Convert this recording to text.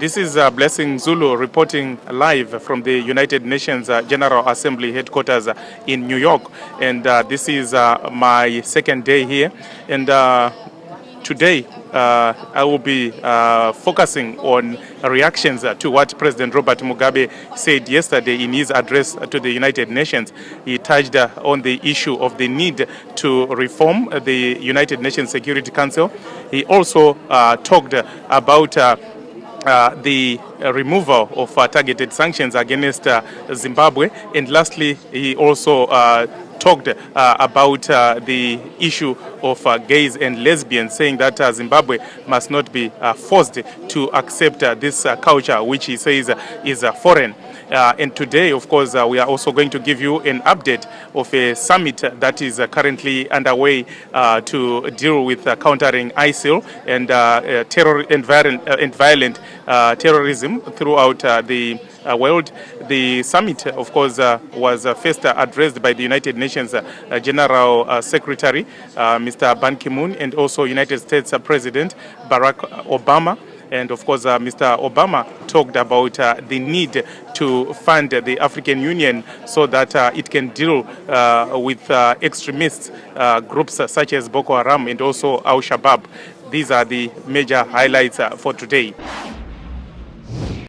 This is Blessing Zulu reporting live from the United Nations General Assembly headquarters in New York. And this is my second day here. And today I will be focusing on reactions to what President Robert Mugabe said yesterday in his address to the United Nations. He touched on the issue of the need to reform the United Nations Security Council. He also talked about the removal of targeted sanctions against Zimbabwe. And lastly, he also talked about the issue of gays and lesbians, saying that Zimbabwe must not be forced to accept this culture, which he says is foreign. And today, of course, we are also going to give you an update of a summit that is currently underway to deal with countering ISIL and terror and violent terrorism throughout the world. The summit, of course, was first addressed by the United Nations General Secretary, Mr. Ban Ki-moon, and also United States President Barack Obama. And of course, Mr. Obama talked about the need to fund the African Union so that it can deal with extremist groups such as Boko Haram and also Al-Shabaab. These are the major highlights for today.